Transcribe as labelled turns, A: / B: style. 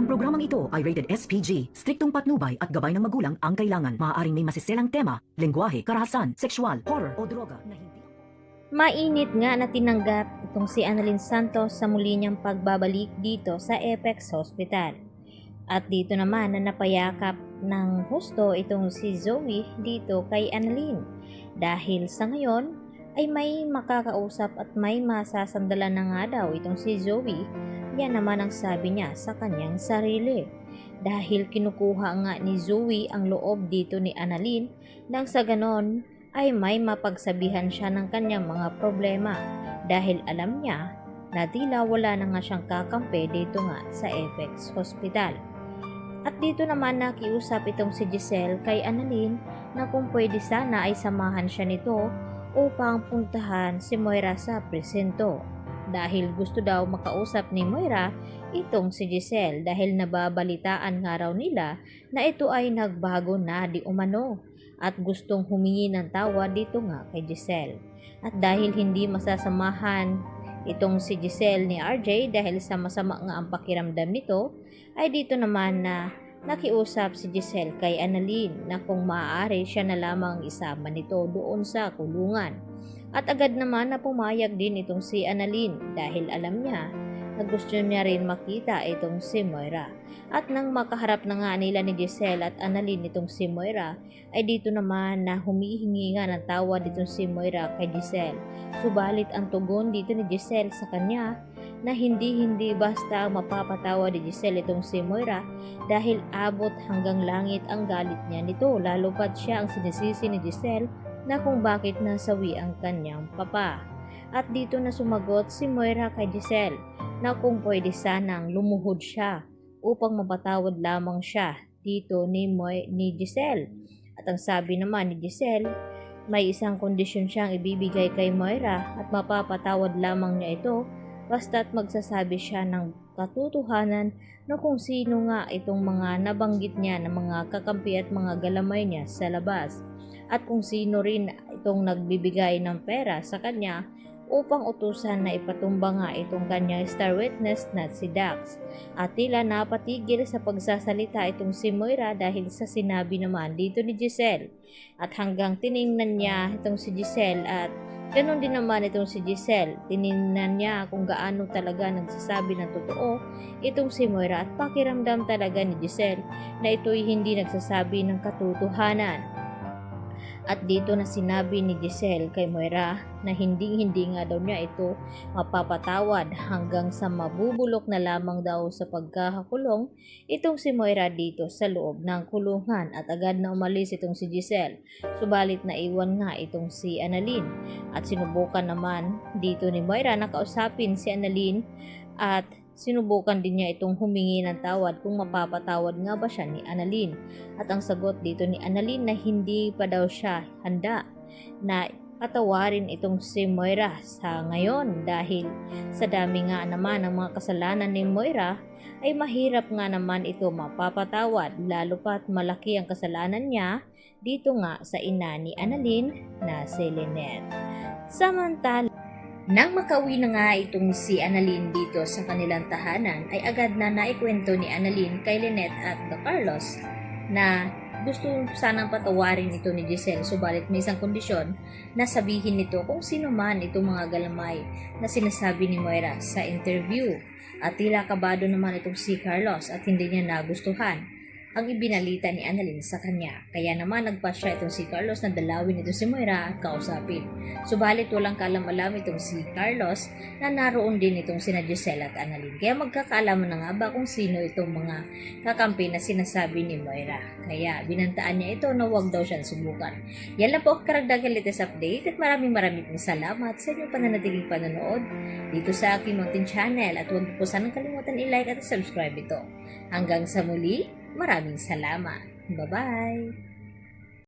A: Ang programang ito ay rated SPG, striktong patnubay at gabay ng magulang ang kailangan. Maaaring may masiselang tema, lengguwahe, karahasan, sexual, horror o droga na hindi.
B: Mainit nga na tinanggap itong si Annalyn Santos sa muli niyang pagbabalik dito sa Apex Hospital. At dito naman na napayakap ng husto itong si Zoe dito kay Annalyn. Dahil sa ngayon ay may makakausap at may masasandalan na nga daw itong si Zoe. Yan naman ang sabi niya sa kanyang sarili. Dahil kinukuha nga ni Zoe ang loob dito ni Annalyn nang sa ganon ay may mapagsabihan siya ng kanyang mga problema. Dahil alam niya na tila wala na nga siyang kakampi dito nga sa Apex Hospital. At dito naman nakiusap itong si Giselle kay Annalyn na kung pwede sana ay samahan siya nito upang puntahan si Moira sa presinto. Dahil gusto daw makausap ni Moira itong si Giselle dahil nababalitaan nga raw nila na ito ay nagbago na di umano at gustong humingi ng tawad dito nga kay Giselle. At dahil hindi masasamahan itong si Giselle ni RJ dahil sa masama nga ang pakiramdam nito, ay dito naman na nakiusap si Giselle kay Annalyn na kung maaari siya na lamang isama nito doon sa kulungan. At agad naman na pumayag din itong si Annalyn dahil alam niya na gusto niya rin makita itong si Moira. At nang makaharap na nga nila ni Giselle at Annalyn itong si Moira, ay dito naman na humihingi nga ng tawad itong si Moira kay Giselle. Subalit ang tugon dito ni Giselle sa kanya na hindi basta mapapatawa ni Giselle itong si Moira dahil abot hanggang langit ang galit niya nito, lalo pat siya ang sinisisi ni Giselle na kung bakit nasawi ang kanyang papa. At dito na sumagot si Moira kay Giselle na kung pwede sanang lumuhod siya upang mapatawad lamang siya dito ni Giselle. At ang sabi naman ni Giselle, may isang kondisyon siyang ibibigay kay Moira at mapapatawad lamang niya ito basta't magsasabi siya ng katotohanan na kung sino nga itong mga nabanggit niya na mga kakampi at mga galamay niya sa labas at kung sino rin itong nagbibigay ng pera sa kanya upang utusan na ipatumba nga itong kanyang star witness na si Dax. At tila napatigil sa pagsasalita itong si Moira dahil sa sinabi naman dito ni Giselle. At hanggang tiningnan niya itong si Giselle at ganon din naman itong si Giselle. Tiningnan niya kung gaano talaga nagsasabi ng totoo itong si Moira at pakiramdam talaga ni Giselle na ito'y hindi nagsasabi ng katotohanan. At dito na sinabi ni Giselle kay Moira na hindi nga daw niya ito mapapatawad hanggang sa mabubulok na lamang daw sa pagkakakulong itong si Moira dito sa loob ng kulungan. At agad na umalis itong si Giselle. Subalit naiwan nga itong si Annalyn. At sinubukan naman dito ni Moira na kausapin si Annalyn at sinubukan din niya itong humingi ng tawad kung mapapatawad nga ba siya ni Annalyn. At ang sagot dito ni Annalyn na hindi pa daw siya handa na patawarin itong si Moira sa ngayon dahil sa dami nga naman ng mga kasalanan ni Moira ay mahirap nga naman ito mapapatawad lalo pat malaki ang kasalanan niya dito nga sa ina ni Annalyn na si Lynette. Samantala, nang makauwi na nga itong si Annalyn dito sa kanilang tahanan ay agad na naikwento ni Annalyn kay Lynette at Carlos na gusto sanang patawarin ito ni Giselle subalit may isang kondisyon na sabihin nito kung sino man itong mga galamay na sinasabi ni Moira sa interview. At tila kabado naman itong si Carlos at hindi niya nagustuhan ang ibinalita ni Annalyn sa kanya. Kaya naman nagpasya itong si Carlos na dalawin ito si Moira at kausapin. Subalit walang kaalam-alam itong si Carlos na naroon din itong sina Giselle at Annalyn. Kaya magkakaalaman na nga ba kung sino itong mga kakampi na sinasabi ni Moira. Kaya binantaan niya ito na huwag daw siyang subukan. Yan lang po ang karagdagang latest update at maraming pong salamat sa inyong pananatiling panonood dito sa aking Mountain Channel. At huwag po sanang kalimutan i-like at subscribe ito. Hanggang sa muli, maraming salamat. Bye-bye!